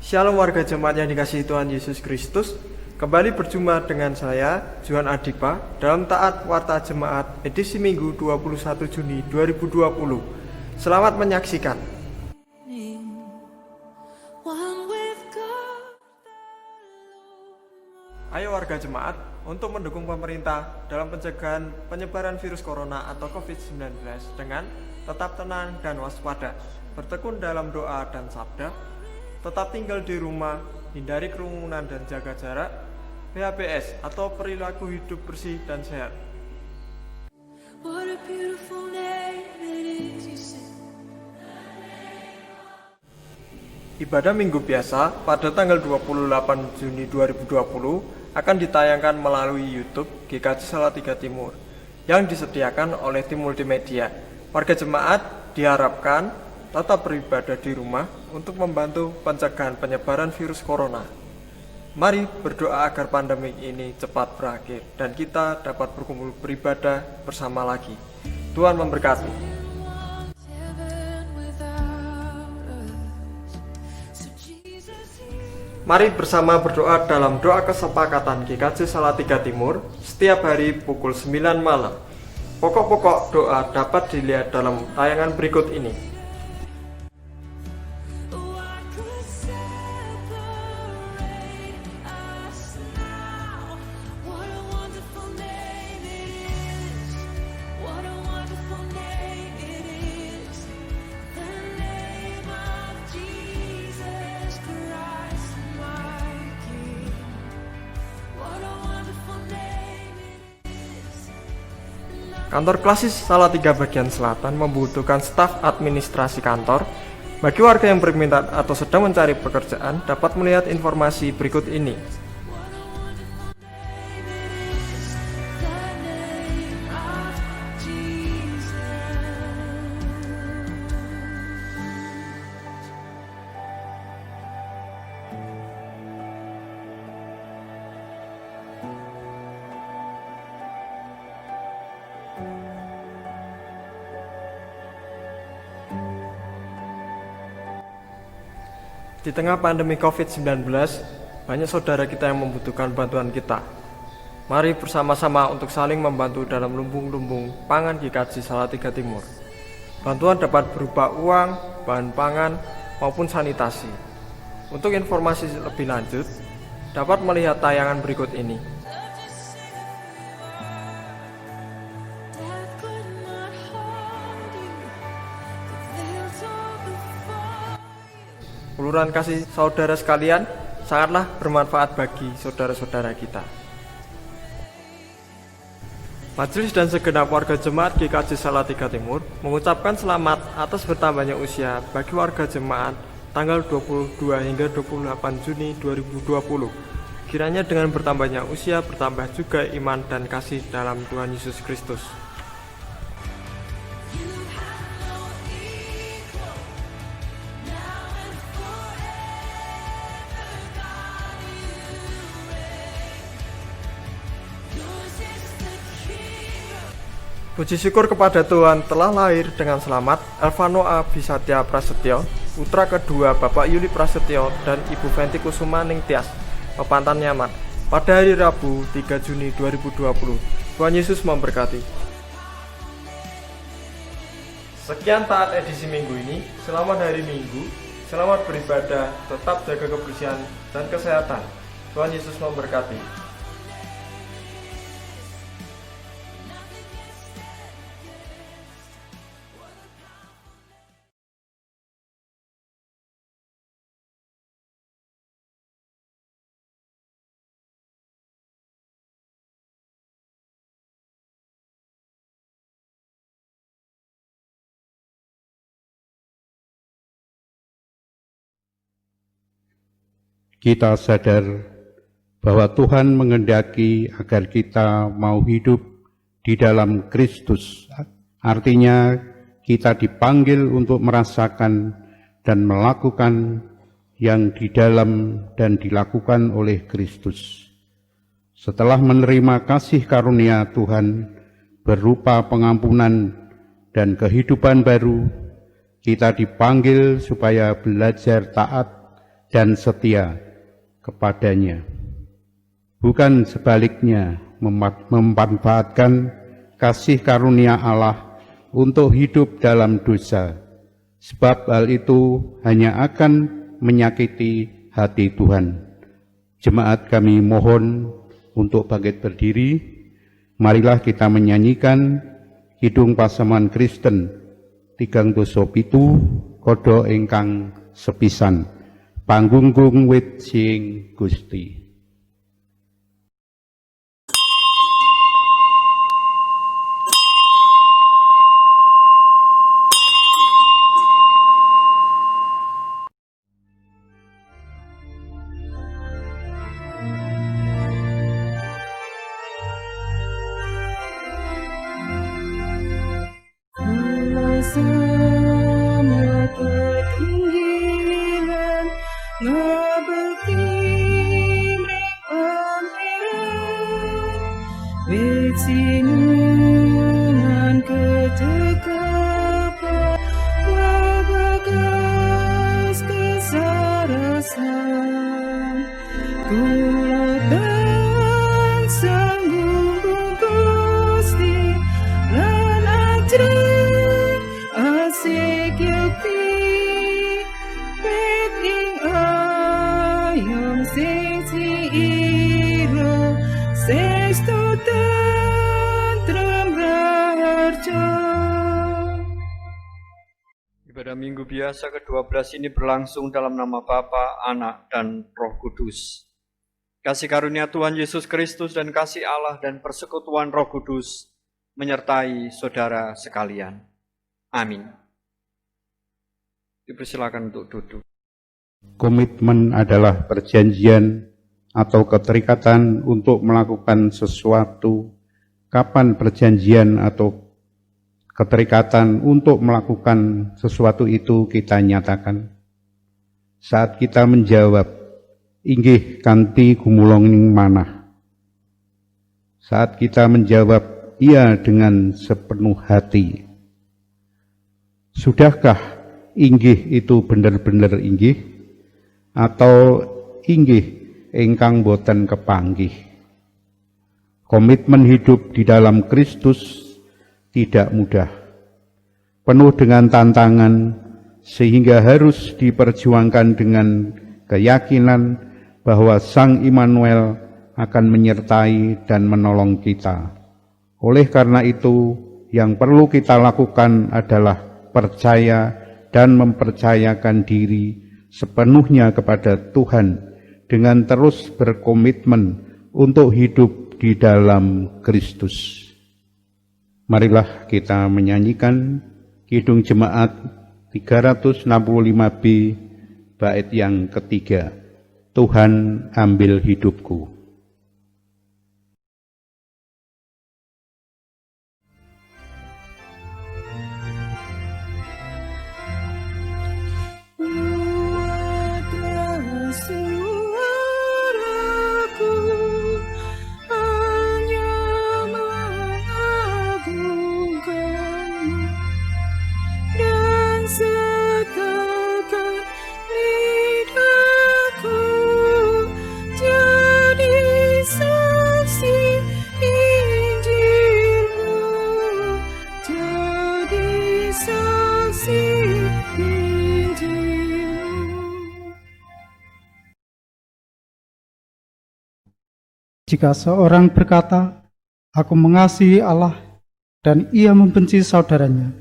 Shalom warga jemaat yang dikasihi Tuhan Yesus Kristus. Kembali berjumpa dengan saya, Juan Adipa, dalam Taat Warta Jemaat edisi Minggu 21 Juni 2020. Selamat menyaksikan. Ayo warga jemaat, untuk mendukung pemerintah dalam pencegahan penyebaran virus corona atau COVID-19 dengan tetap tenang dan waspada, bertekun dalam doa dan sabda, tetap tinggal di rumah, hindari kerumunan dan jaga jarak, PHBS atau perilaku hidup bersih dan sehat. Ibadah Minggu Biasa pada tanggal 28 Juni 2020 akan ditayangkan melalui YouTube GKJ Salatiga Timur yang disediakan oleh tim multimedia. Warga jemaat diharapkan tetap beribadah di rumah untuk membantu pencegahan penyebaran virus corona. Mari berdoa agar pandemi ini cepat berakhir dan kita dapat berkumpul beribadah bersama lagi. Tuhan memberkati. Mari bersama berdoa dalam doa kesepakatan GKJ Salatiga Timur setiap hari pukul 9 malam. Pokok-pokok doa dapat dilihat dalam tayangan berikut ini. Kantor Klasis Salatiga bagian selatan membutuhkan staf administrasi kantor. Bagi warga yang berminat atau sedang mencari pekerjaan dapat melihat informasi berikut ini. Di tengah pandemi COVID-19, banyak saudara kita yang membutuhkan bantuan kita. Mari bersama-sama untuk saling membantu dalam lumbung-lumbung pangan GKJ Salatiga Timur. Bantuan dapat berupa uang, bahan pangan, maupun sanitasi. Untuk informasi lebih lanjut, dapat melihat tayangan berikut ini. Uluran kasih saudara sekalian sangatlah bermanfaat bagi saudara-saudara kita. Majelis dan segenap warga jemaat GKJ Salatiga Timur mengucapkan selamat atas bertambahnya usia bagi warga jemaat tanggal 22 hingga 28 Juni 2020. Kiranya dengan bertambahnya usia bertambah juga iman dan kasih dalam Tuhan Yesus Kristus. Puji syukur kepada Tuhan telah lahir dengan selamat Elvano Abisatya Prasetyo, putra kedua Bapak Yuli Prasetyo dan Ibu Venti Kusuma Ningtyas, Pepantan Nyaman, pada hari Rabu 3 Juni 2020. Tuhan Yesus memberkati. Sekian Taat edisi minggu ini. Selamat hari Minggu, selamat beribadah, tetap jaga kebersihan dan kesehatan. Tuhan Yesus memberkati. Kita sadar bahwa Tuhan menghendaki agar kita mau hidup di dalam Kristus. Artinya kita dipanggil untuk merasakan dan melakukan yang di dalam dan dilakukan oleh Kristus. Setelah menerima kasih karunia Tuhan berupa pengampunan dan kehidupan baru, kita dipanggil supaya belajar taat dan setia kepadanya. Bukan sebaliknya memanfaatkan kasih karunia Allah untuk hidup dalam dosa, sebab hal itu hanya akan menyakiti hati Tuhan. Jemaat kami mohon untuk bangkit berdiri. Marilah kita menyanyikan Kidung Pasaman Kristen 37 Kodo ingkang sepisan, Panggunggung wit sing Gusti. Sama ketinggian ngabekti mreng pangeran wetsinungan ketekapan wabagas kesarasan kula tansah nggumbung Gusti lan ajrih asik yakti pet ing ayam sing siiro sestu tentrem raharja. Ibadah Minggu biasa ke-12 ini berlangsung dalam nama Bapa, Anak, dan Roh Kudus. Kasih karunia Tuhan Yesus Kristus dan kasih Allah dan persekutuan Roh Kudus menyertai saudara sekalian. Amin. Dipersilakan untuk duduk. Komitmen adalah perjanjian atau keterikatan untuk melakukan sesuatu. Kapan perjanjian atau keterikatan untuk melakukan sesuatu itu kita nyatakan? Saat kita menjawab, inggih kanthi gumulonging manah. Saat kita menjawab iya dengan sepenuh hati. Sudahkah inggih itu benar-benar inggih atau inggih ingkang boten kepanggih? Komitmen hidup di dalam Kristus tidak mudah, penuh dengan tantangan, sehingga harus diperjuangkan dengan keyakinan bahwa Sang Immanuel akan menyertai dan menolong kita. Oleh karena itu, yang perlu kita lakukan adalah percaya dan mempercayakan diri sepenuhnya kepada Tuhan dengan terus berkomitmen untuk hidup di dalam Kristus. Marilah kita menyanyikan Kidung Jemaat 365B bait yang ketiga, Tuhan ambil hidupku. Jika seorang berkata, "Aku mengasihi Allah," dan ia membenci saudaranya,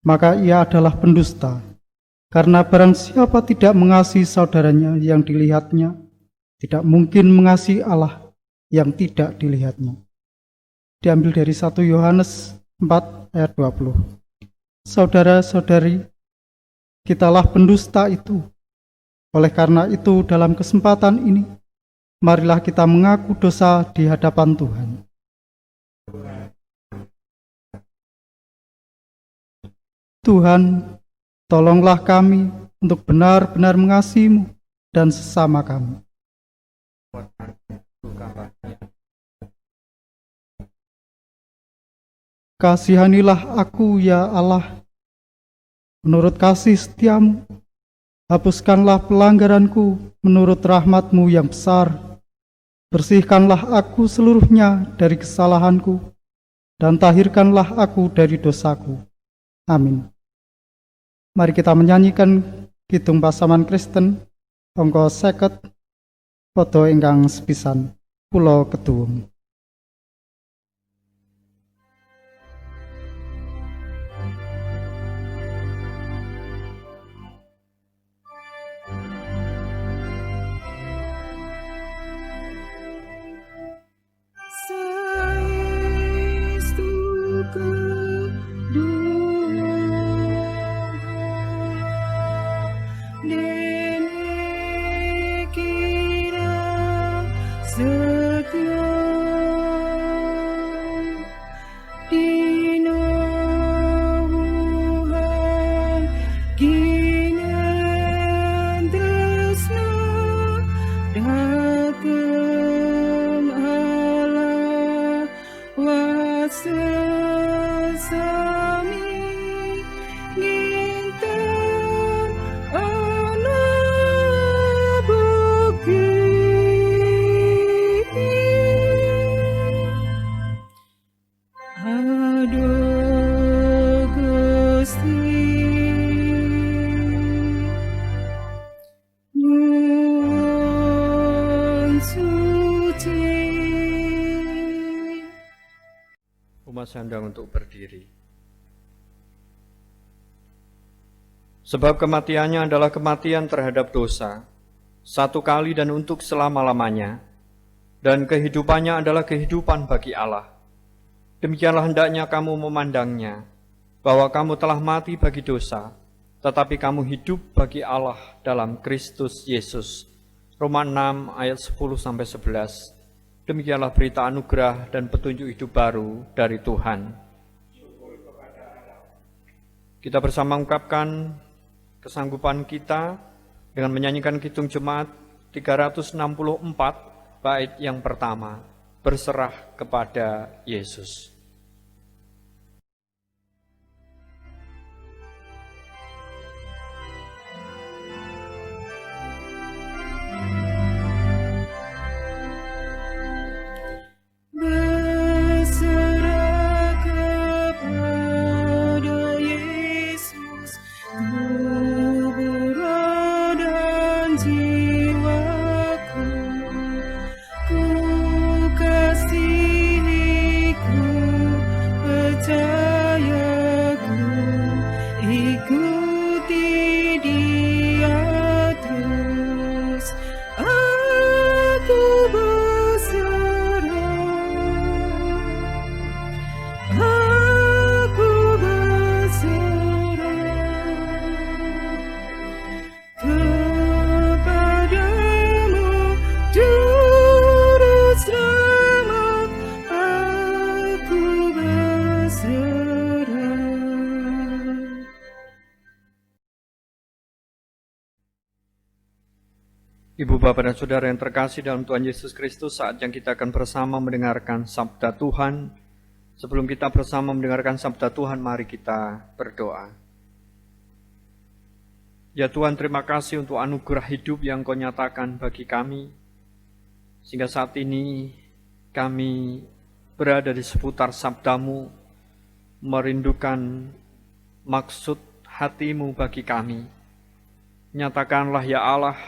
maka ia adalah pendusta. Karena barang siapa tidak mengasihi saudaranya yang dilihatnya, tidak mungkin mengasihi Allah yang tidak dilihatnya. Diambil dari 1 Yohanes 4 ayat 20. Saudara-saudari, kitalah pendusta itu. Oleh karena itu, dalam kesempatan ini, marilah kita mengaku dosa di hadapan Tuhan. Tuhan, tolonglah kami untuk benar-benar mengasihi-Mu dan sesama kami. Kasihanilah aku, ya Allah, menurut kasih setiamu, Hapuskanlah pelanggaranku menurut rahmat-Mu yang besar. Bersihkanlah aku seluruhnya dari kesalahanku, dan tahirkanlah aku dari dosaku. Amin. Mari kita menyanyikan kidung pasaman Kristen, angka 50, pada ingkang sepisan, Pulau Keduwung. Sandang untuk berdiri. Sebab kematiannya adalah kematian terhadap dosa, satu kali dan untuk selama-lamanya, dan kehidupannya adalah kehidupan bagi Allah. Demikianlah hendaknya kamu memandangnya, bahwa kamu telah mati bagi dosa, tetapi kamu hidup bagi Allah dalam Kristus Yesus. Roma 6 ayat 10-11. Demikianlah berita anugerah dan petunjuk hidup baru dari Tuhan. Kita bersama mengungkapkan kesanggupan kita dengan menyanyikan kidung jemaat 364 bait yang pertama, berserah kepada Yesus. Ibu, Bapak, dan Saudara yang terkasih dalam Tuhan Yesus Kristus, saat yang kita akan bersama mendengarkan sabda Tuhan. Sebelum kita bersama mendengarkan sabda Tuhan, mari kita berdoa. Ya Tuhan, terima kasih untuk anugerah hidup yang Kau nyatakan bagi kami, sehingga saat ini kami berada di seputar sabda-Mu, merindukan maksud hati-Mu bagi kami. Nyatakanlah ya Allah,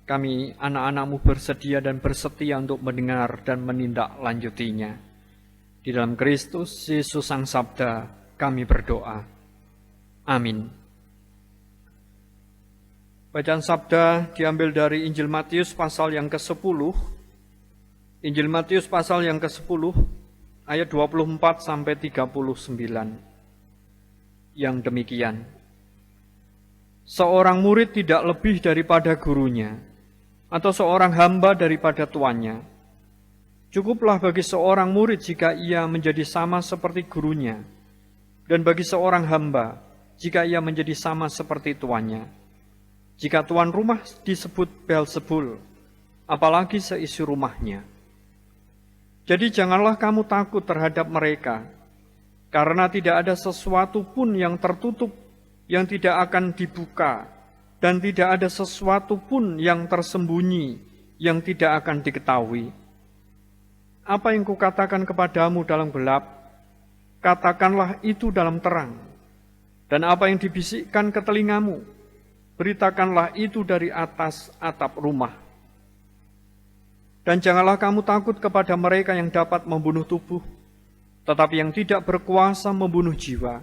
kami anak-anak-Mu bersedia dan bersetia untuk mendengar dan menindaklanjutinya. Di dalam Kristus Yesus Sang Sabda kami berdoa. Amin. Bacaan sabda diambil dari Injil Matius pasal yang ke-10. Injil Matius pasal yang ke-10 ayat 24 sampai 39. Yang demikian. Seorang murid tidak lebih daripada gurunya, atau seorang hamba daripada tuannya. Cukuplah bagi seorang murid jika ia menjadi sama seperti gurunya, dan bagi seorang hamba jika ia menjadi sama seperti tuannya. Jika tuan rumah disebut Beelzebul, apalagi seisi rumahnya. Jadi janganlah kamu takut terhadap mereka, karena tidak ada sesuatu pun yang tertutup yang tidak akan dibuka, dan tidak ada sesuatu pun yang tersembunyi yang tidak akan diketahui. Apa yang kukatakan kepadamu dalam gelap, katakanlah itu dalam terang. Dan apa yang dibisikkan ke telingamu, beritakanlah itu dari atas atap rumah. Dan janganlah kamu takut kepada mereka yang dapat membunuh tubuh, tetapi yang tidak berkuasa membunuh jiwa.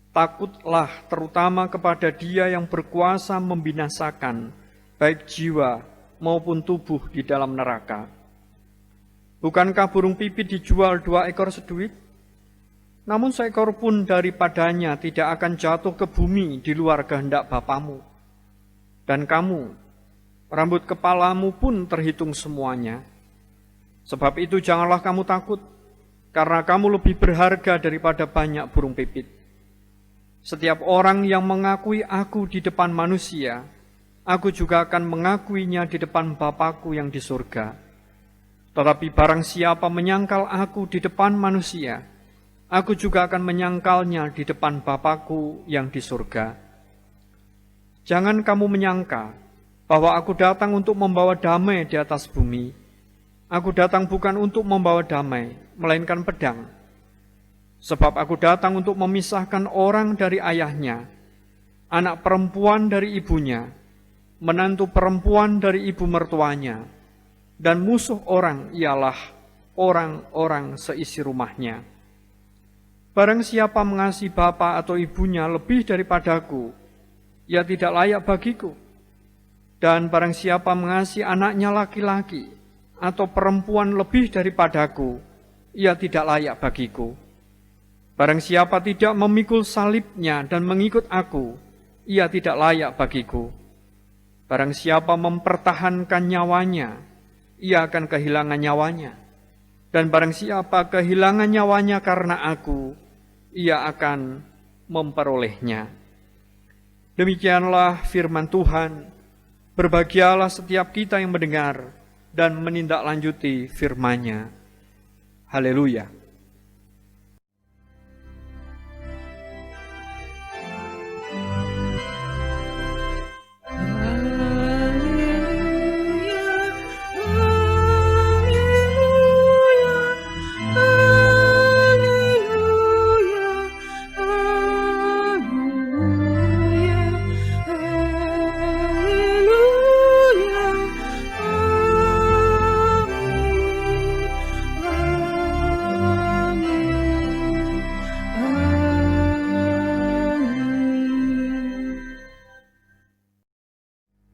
Takutlah terutama kepada Dia yang berkuasa membinasakan baik jiwa maupun tubuh di dalam neraka. Bukankah burung pipit dijual 2 ekor seduit? Namun seekor pun daripadanya tidak akan jatuh ke bumi di luar kehendak Bapamu. Dan kamu, rambut kepalamu pun terhitung semuanya. Sebab itu janganlah kamu takut, karena kamu lebih berharga daripada banyak burung pipit. Setiap orang yang mengakui aku di depan manusia, aku juga akan mengakuinya di depan Bapa-Ku yang di surga. Tetapi barang siapa menyangkal aku di depan manusia, aku juga akan menyangkalnya di depan Bapa-Ku yang di surga. Jangan kamu menyangka bahwa aku datang untuk membawa damai di atas bumi. Aku datang bukan untuk membawa damai, melainkan pedang. Sebab aku datang untuk memisahkan orang dari ayahnya, anak perempuan dari ibunya, menantu perempuan dari ibu mertuanya, dan musuh orang ialah orang-orang seisi rumahnya. Barang siapa mengasihi bapa atau ibunya lebih daripadaku, ia tidak layak bagiku. Dan barang siapa mengasihi anaknya laki-laki atau perempuan lebih daripadaku, ia tidak layak bagiku. Barang siapa tidak memikul salibnya dan mengikut aku, ia tidak layak bagiku. Barang siapa mempertahankan nyawanya, ia akan kehilangan nyawanya. Dan barang siapa kehilangan nyawanya karena aku, ia akan memperolehnya. Demikianlah firman Tuhan. Berbahagialah setiap kita yang mendengar dan menindaklanjuti firman-Nya. Haleluya.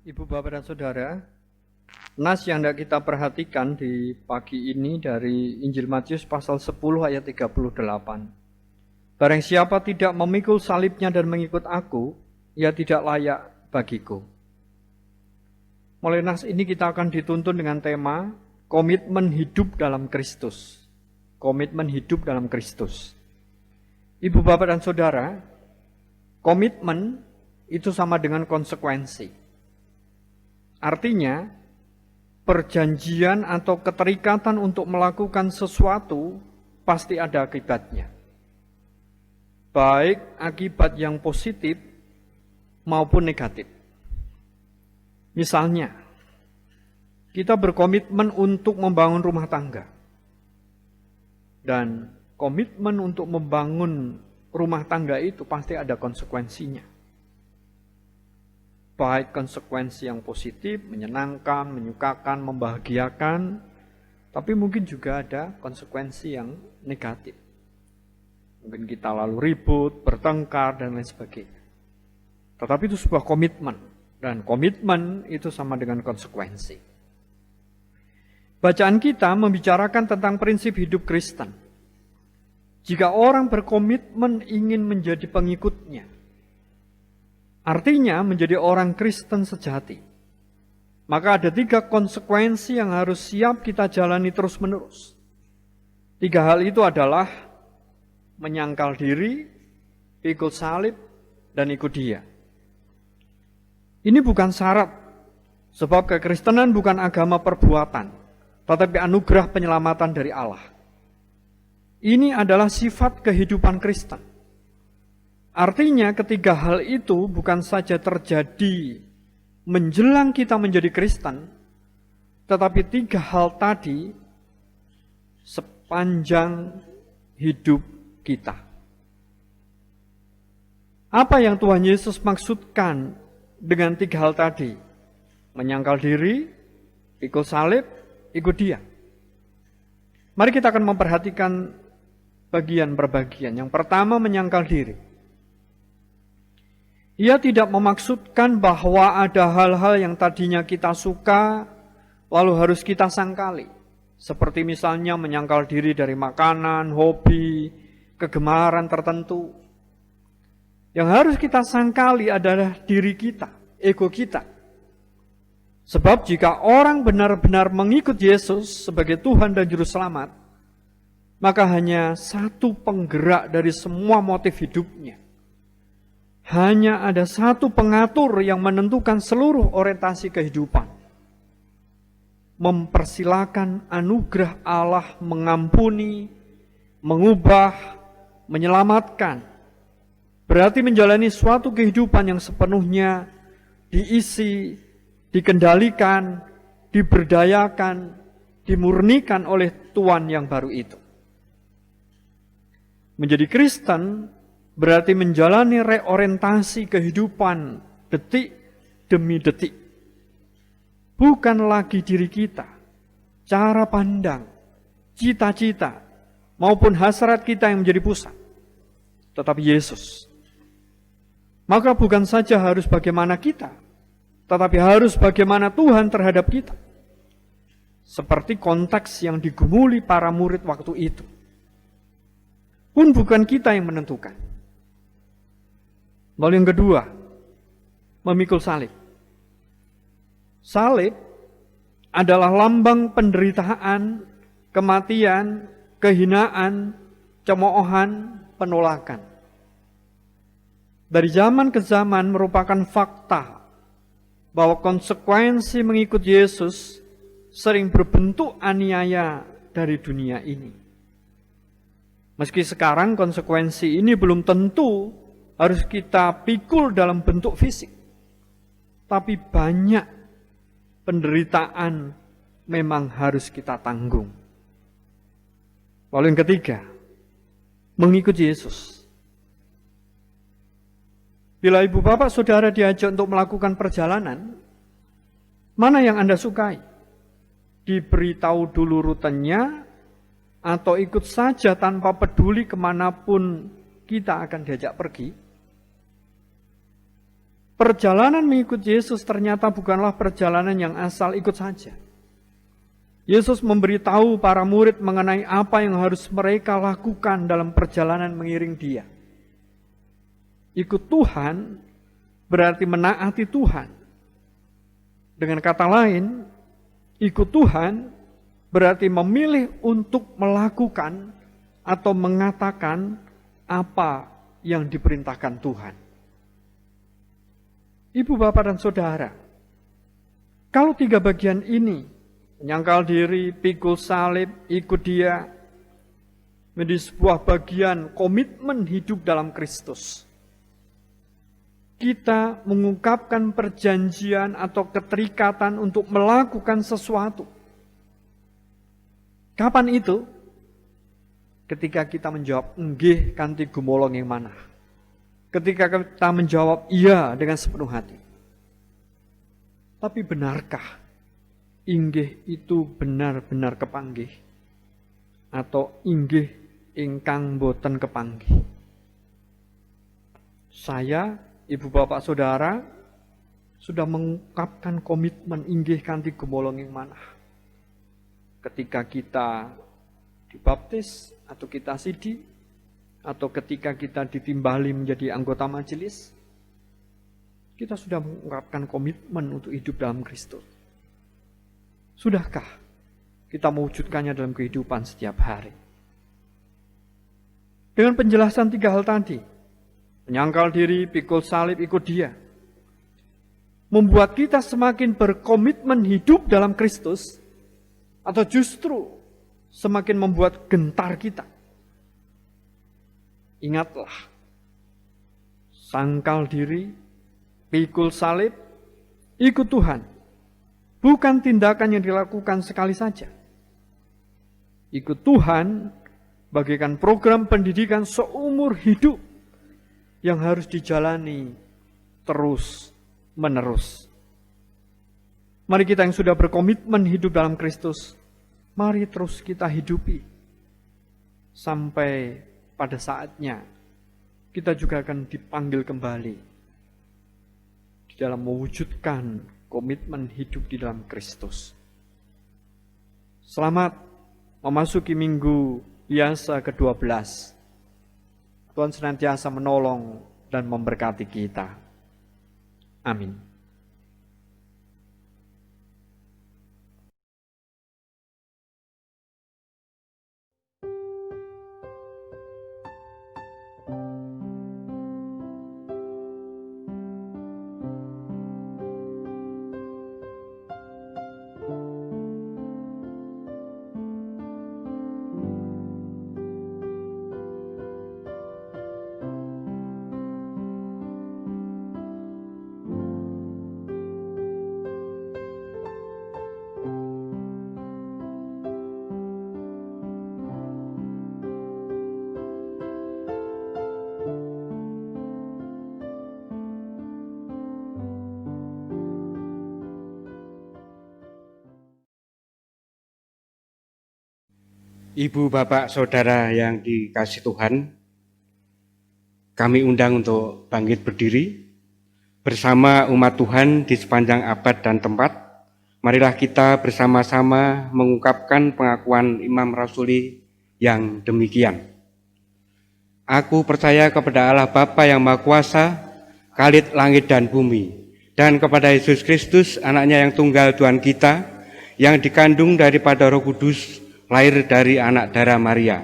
Ibu, Bapak, dan Saudara, nas yang hendak kita perhatikan di pagi ini dari Injil Matius pasal 10 ayat 38. Barang siapa tidak memikul salibnya dan mengikut aku, ia tidak layak bagiku. Mulai nas ini kita akan dituntun dengan tema komitmen hidup dalam Kristus. Komitmen hidup dalam Kristus. Ibu, Bapak, dan Saudara, komitmen itu sama dengan konsekuensi. Artinya, perjanjian atau keterikatan untuk melakukan sesuatu pasti ada akibatnya. Baik akibat yang positif maupun negatif. Misalnya, kita berkomitmen untuk membangun rumah tangga. Dan komitmen untuk membangun rumah tangga itu pasti ada konsekuensinya. Baik konsekuensi yang positif, menyenangkan, menyukakan, membahagiakan, tapi mungkin juga ada konsekuensi yang negatif. Mungkin kita lalu ribut, bertengkar, dan lain sebagainya. Tetapi itu sebuah komitmen, dan komitmen itu sama dengan konsekuensi. Bacaan kita membicarakan tentang prinsip hidup Kristen. Jika orang berkomitmen ingin menjadi pengikutnya, artinya menjadi orang Kristen sejati, maka ada 3 konsekuensi yang harus siap kita jalani terus-menerus. 3 hal itu adalah menyangkal diri, ikut salib, dan ikut Dia. Ini bukan syarat, sebab kekristenan bukan agama perbuatan, tetapi anugerah penyelamatan dari Allah. Ini adalah sifat kehidupan Kristen. Artinya ketiga hal itu bukan saja terjadi menjelang kita menjadi Kristen, tetapi tiga hal tadi sepanjang hidup kita. Apa yang Tuhan Yesus maksudkan dengan tiga hal tadi? Menyangkal diri, pikul salib, ikut Dia. Mari kita akan memperhatikan bagian per bagian. Yang pertama, menyangkal diri. Ia tidak memaksudkan bahwa ada hal-hal yang tadinya kita suka, lalu harus kita sangkali. Seperti misalnya menyangkal diri dari makanan, hobi, kegemaran tertentu. Yang harus kita sangkali adalah diri kita, ego kita. Sebab jika orang benar-benar mengikut Yesus sebagai Tuhan dan Juru Selamat, maka hanya satu penggerak dari semua motif hidupnya. Hanya ada satu pengatur yang menentukan seluruh orientasi kehidupan. Mempersilakan anugerah Allah mengampuni, mengubah, menyelamatkan. Berarti menjalani suatu kehidupan yang sepenuhnya diisi, dikendalikan, diberdayakan, dimurnikan oleh Tuhan yang baru itu. Menjadi Kristen berarti menjalani reorientasi kehidupan detik demi detik. Bukan lagi diri kita, cara pandang, cita-cita, maupun hasrat kita yang menjadi pusat. Tetapi Yesus. Maka bukan saja harus bagaimana kita, tetapi harus bagaimana Tuhan terhadap kita. Seperti konteks yang digumuli para murid waktu itu. Pun bukan kita yang menentukan. Lalu yang kedua, memikul salib. Salib adalah lambang penderitaan, kematian, kehinaan, cemoohan, penolakan. Dari zaman ke zaman merupakan fakta bahwa konsekuensi mengikut Yesus sering berbentuk aniaya dari dunia ini. Meski sekarang konsekuensi ini belum tentu harus kita pikul dalam bentuk fisik. Tapi banyak penderitaan memang harus kita tanggung. Lalu yang ketiga, mengikut Yesus. Bila ibu bapak saudara diajak untuk melakukan perjalanan, mana yang Anda sukai? Diberitahu dulu rutenya, atau ikut saja tanpa peduli kemanapun kita akan diajak pergi? Perjalanan mengikut Yesus ternyata bukanlah perjalanan yang asal ikut saja. Yesus memberitahu para murid mengenai apa yang harus mereka lakukan dalam perjalanan mengiring Dia. Ikut Tuhan berarti menaati Tuhan. Dengan kata lain, ikut Tuhan berarti memilih untuk melakukan atau mengatakan apa yang diperintahkan Tuhan. Ibu, bapak, dan saudara, kalau tiga bagian ini, menyangkal diri, pikul salib, ikut Dia, menjadi sebuah bagian komitmen hidup dalam Kristus. Kita mengungkapkan perjanjian atau keterikatan untuk melakukan sesuatu. Kapan itu? Ketika kita menjawab nggih kanthi gumolong yang mana. Ketika kita menjawab iya dengan sepenuh hati. Tapi benarkah inggih itu benar-benar kepanggih? Atau inggih ingkang boten kepanggih? Saya, ibu bapak saudara, sudah mengungkapkan komitmen inggih kanthi gumolong yang mana. Ketika kita dibaptis atau kita sidi, atau ketika kita ditimbali menjadi anggota majelis, kita sudah mengungkapkan komitmen untuk hidup dalam Kristus. Sudahkah kita mewujudkannya dalam kehidupan setiap hari? Dengan penjelasan tiga hal tadi, menyangkal diri, pikul salib, ikut Dia, membuat kita semakin berkomitmen hidup dalam Kristus, atau justru semakin membuat gentar kita? Ingatlah, sangkal diri, pikul salib, ikut Tuhan. Bukan tindakan yang dilakukan sekali saja. Ikut Tuhan bagaikan program pendidikan seumur hidup yang harus dijalani terus menerus. Mari kita yang sudah berkomitmen hidup dalam Kristus, mari terus kita hidupi. Sampai pada saatnya kita juga akan dipanggil kembali di dalam mewujudkan komitmen hidup di dalam Kristus. Selamat memasuki minggu biasa ke-12. Tuhan senantiasa menolong dan memberkati kita. Amin. Ibu, Bapak, Saudara yang dikasihi Tuhan, kami undang untuk bangkit berdiri bersama umat Tuhan di sepanjang abad dan tempat. Marilah kita bersama-sama mengungkapkan pengakuan Imam Rasuli yang demikian. Aku percaya kepada Allah Bapa yang Maha Kuasa, Khalid langit dan bumi, dan kepada Yesus Kristus, anaknya yang tunggal Tuhan kita, yang dikandung daripada Roh Kudus, lahir dari anak darah Maria,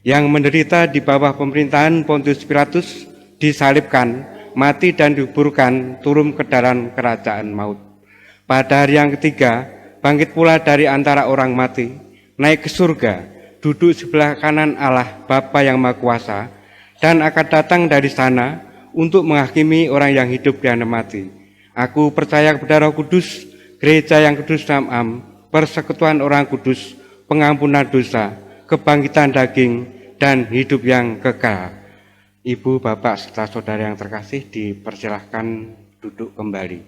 yang menderita di bawah pemerintahan Pontius Pilatus, disalibkan, mati dan dikuburkan, turun ke dalam kerajaan maut. Pada hari yang ketiga, bangkit pula dari antara orang mati, naik ke surga, duduk sebelah kanan Allah Bapa yang Maha Kuasa, dan akan datang dari sana untuk menghakimi orang yang hidup dan mati. Aku percaya kepada Roh Kudus, gereja yang kudus dan am, persekutuan orang kudus, pengampunan dosa, kebangkitan daging, dan hidup yang kekal. Ibu, Bapak, serta saudara yang terkasih, dipersilahkan duduk kembali.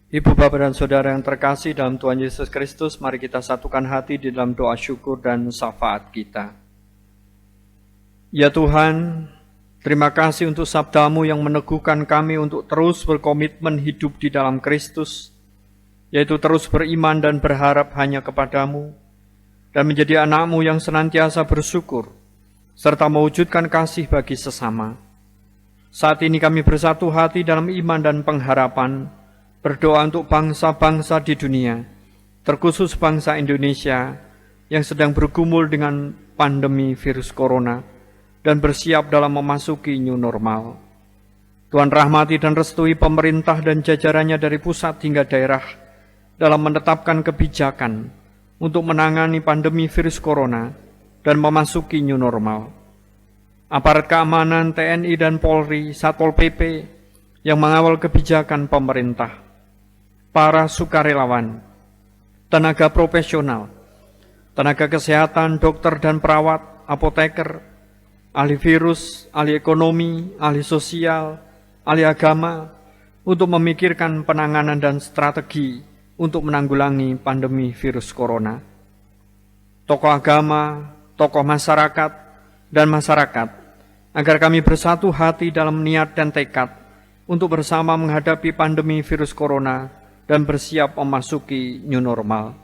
Ibu, Bapak, dan saudara yang terkasih dalam Tuhan Yesus Kristus, mari kita satukan hati di dalam doa syukur dan syafaat kita. Ya Tuhan, terima kasih untuk sabda-Mu yang meneguhkan kami untuk terus berkomitmen hidup di dalam Kristus, yaitu terus beriman dan berharap hanya kepada-Mu, dan menjadi anak-Mu yang senantiasa bersyukur, serta mewujudkan kasih bagi sesama. Saat ini kami bersatu hati dalam iman dan pengharapan, berdoa untuk bangsa-bangsa di dunia, terkhusus bangsa Indonesia yang sedang bergumul dengan pandemi virus corona, dan bersiap dalam memasuki new normal. Tuhan rahmati dan restui pemerintah dan jajarannya dari pusat hingga daerah, dalam menetapkan kebijakan untuk menangani pandemi virus corona dan memasuki new normal. Aparat keamanan TNI dan Polri, Satpol PP yang mengawal kebijakan pemerintah, para sukarelawan, tenaga profesional, tenaga kesehatan, dokter dan perawat, apoteker, ahli virus, ahli ekonomi, ahli sosial, ahli agama, untuk memikirkan penanganan dan strategi untuk menanggulangi pandemi virus corona. Tokoh agama, tokoh masyarakat, dan masyarakat, agar kami bersatu hati dalam niat dan tekad untuk bersama menghadapi pandemi virus corona dan bersiap memasuki new normal.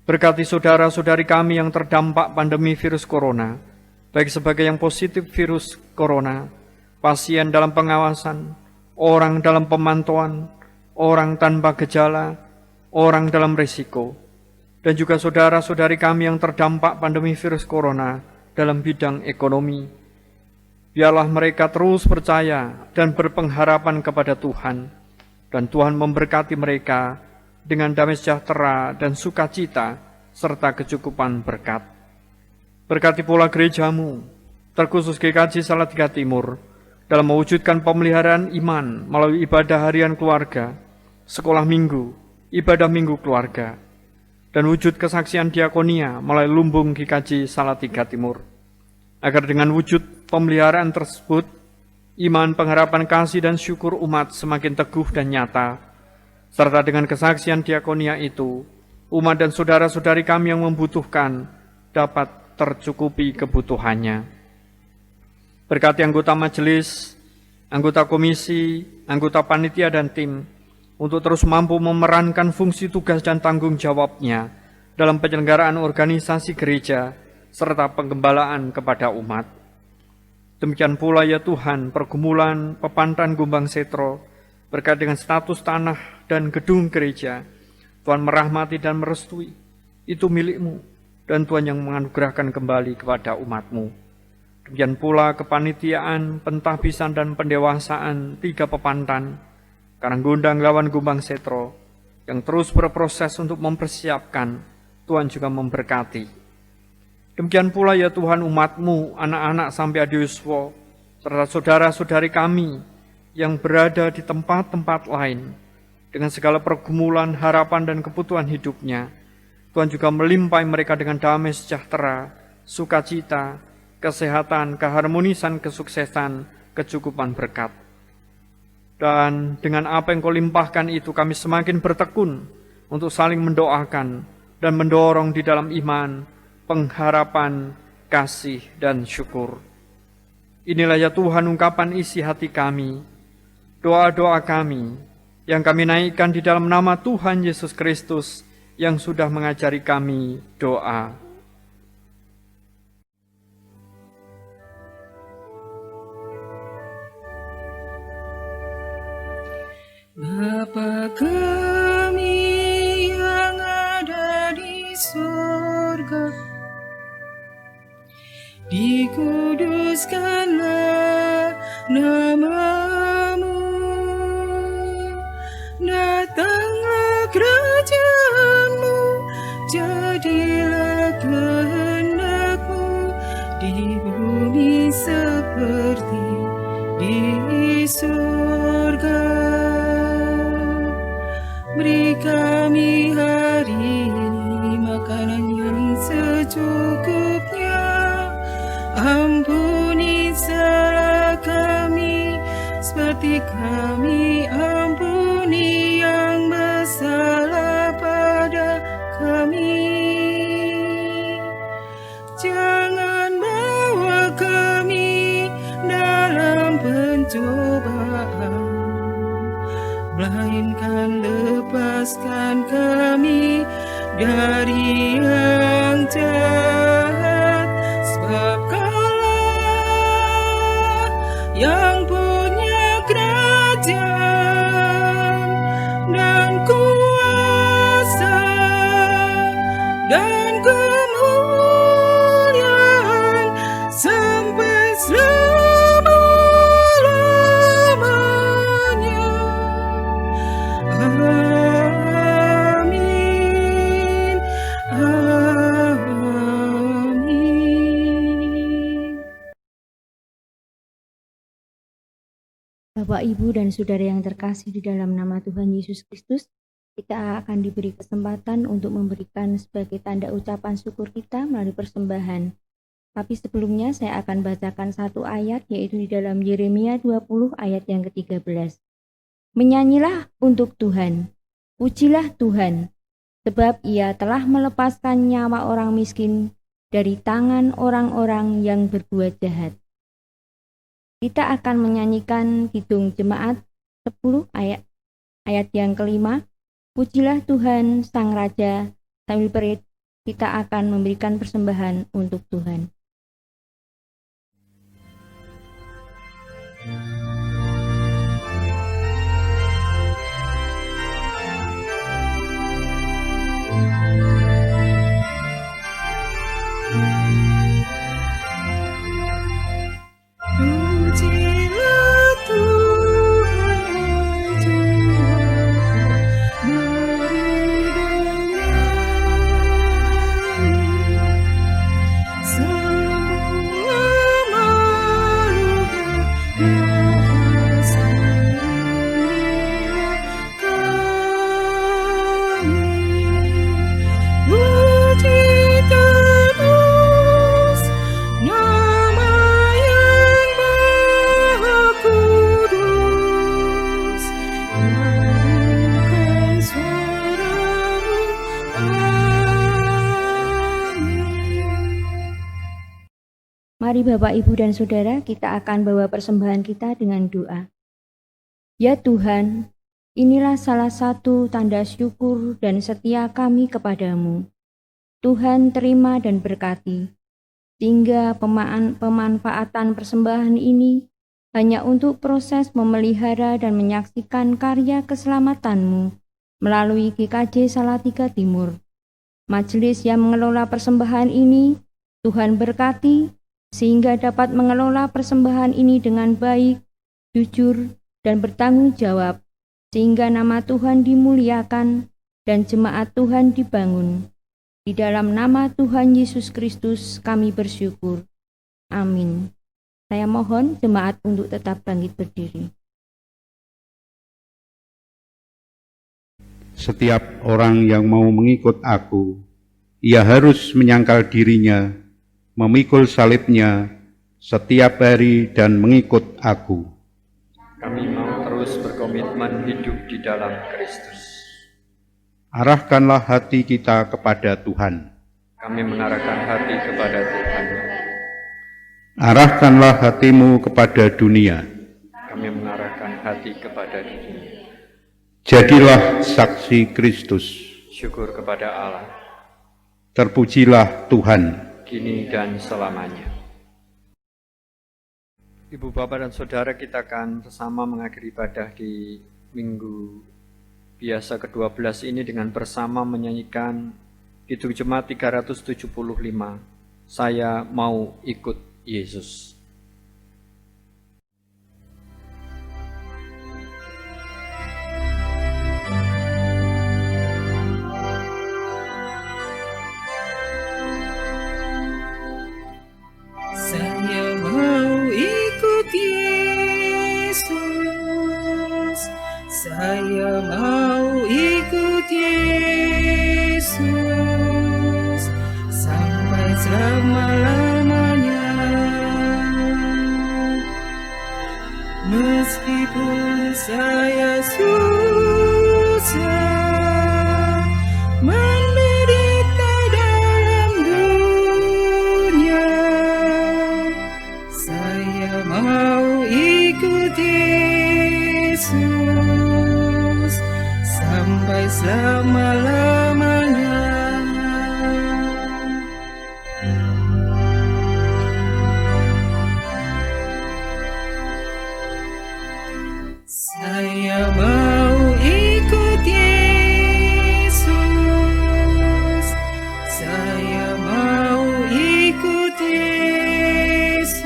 Berkati saudara-saudari kami yang terdampak pandemi virus corona, baik sebagai yang positif virus corona, pasien dalam pengawasan, orang dalam pemantauan, orang tanpa gejala, orang dalam risiko, dan juga saudara-saudari kami yang terdampak pandemi virus corona dalam bidang ekonomi. Biarlah mereka terus percaya dan berpengharapan kepada Tuhan, dan Tuhan memberkati mereka dengan damai sejahtera dan sukacita serta kecukupan berkat. Berkati pula gereja-Mu, terkhusus GKJ Salatiga Timur, dalam mewujudkan pemeliharaan iman melalui ibadah harian keluarga, sekolah minggu, ibadah minggu keluarga, dan wujud kesaksian diakonia melalui lumbung GKJ Salatiga Timur. Agar dengan wujud pemeliharaan tersebut, iman, pengharapan, kasih, dan syukur umat semakin teguh dan nyata, serta dengan kesaksian diakonia itu, umat dan saudara-saudari kami yang membutuhkan dapat tercukupi kebutuhannya. Berkati anggota majelis, anggota komisi, anggota panitia dan tim untuk terus mampu memerankan fungsi tugas dan tanggung jawabnya dalam penyelenggaraan organisasi gereja serta penggembalaan kepada umat. Demikian pula ya Tuhan, pergumulan Pepantan Gumbang Setro berkait dengan status tanah dan gedung gereja, Tuhan merahmati dan merestui, itu milik-Mu, dan Tuhan yang menganugerahkan kembali kepada umat-Mu. Demikian pula kepanitiaan, pentahbisan, dan pendewasaan 3 Pepantan, Karanggondang lawan Gumbang Setro, yang terus berproses untuk mempersiapkan, Tuhan juga memberkati. Demikian pula ya Tuhan umat-Mu, anak-anak sampai Adiuswo, serta saudara-saudari kami yang berada di tempat-tempat lain, dengan segala pergumulan, harapan, dan kebutuhan hidupnya, Tuhan juga melimpahi mereka dengan damai sejahtera, sukacita, kesehatan, keharmonisan, kesuksesan, kecukupan berkat. Dan dengan apa yang Kau limpahkan itu kami semakin bertekun untuk saling mendoakan dan mendorong di dalam iman, pengharapan, kasih, dan syukur. Inilah ya Tuhan ungkapan isi hati kami, doa-doa kami yang kami naikkan di dalam nama Tuhan Yesus Kristus yang sudah mengajari kami doa. Bapa kami yang ada di surga, dikuduskanlah nama-Mu, datanglah kerajaan-Mu, jadilah kehendak-Mu di bumi seperti di surga. Beri kami hari ini makanan yang secukupnya. Ampuni salah kami seperti kami ampuni yang bersalah pada kami. Jangan bawa kami dalam pencobaan, melainkan lepaskan kami dari yang jahat, sebab Kaulah yang punya kerajaan dan kuasa dan kemuliaan sampai selama-lamanya. Amin. Amin. Bapak, Ibu, dan Saudara yang terkasih di dalam nama Tuhan Yesus Kristus, kita akan diberi kesempatan untuk memberikan sebagai tanda ucapan syukur kita melalui persembahan. Tapi sebelumnya saya akan bacakan satu ayat, yaitu di dalam Yeremia 20 ayat yang ke-13. Menyanyilah untuk Tuhan, pujilah Tuhan, sebab Ia telah melepaskan nyawa orang miskin dari tangan orang-orang yang berbuat jahat. Kita akan menyanyikan Kidung Jemaat 10 ayat yang kelima. Pujilah Tuhan Sang Raja. Sambil kita akan memberikan persembahan untuk Tuhan. Pujilah Tuhan jiwaku, beri dengan Mari Bapak, Ibu, dan Saudara, kita akan bawa persembahan kita dengan doa. Ya Tuhan, inilah salah satu tanda syukur dan setia kami kepadamu. Tuhan terima dan berkati, sehingga pemanfaatan persembahan ini hanya untuk proses memelihara dan menyaksikan karya keselamatan-Mu melalui GKJ Salatiga Timur. Majelis yang mengelola persembahan ini, Tuhan berkati, sehingga dapat mengelola persembahan ini dengan baik, jujur, dan bertanggung jawab, sehingga nama Tuhan dimuliakan dan jemaat Tuhan dibangun. Di dalam nama Tuhan Yesus Kristus kami bersyukur. Amin. Saya mohon jemaat untuk tetap bangkit berdiri. Setiap orang yang mau mengikut aku, ia harus menyangkal dirinya, memikul salibnya setiap hari dan mengikut aku. Kami mau terus berkomitmen hidup di dalam Kristus. Arahkanlah hati kita kepada Tuhan. Kami mengarahkan hati kepada Tuhan. Arahkanlah hatimu kepada dunia. Kami mengarahkan hati kepada dunia. Jadilah saksi Kristus. Syukur kepada Allah, Terpujilah Tuhan. kini dan selamanya. Ibu, Bapak, dan Saudara, kita akan bersama mengakhiri ibadah di Minggu Biasa ke-12 ini dengan bersama menyanyikan Kidung Jemaat 375, Saya Mau Ikut Yesus. Saya mau ikut Yesus. Saya mau ikut Yesus sampai selama-lamanya. Meskipun saya susah menderita dalam dunia, saya mau ikut Yesus sampai selama-lamanya. Saya mau ikut Yesus. Saya mau ikut Yesus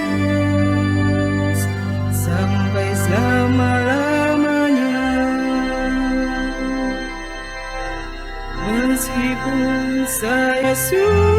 sampai selama-lamanya. Meskipun saya susah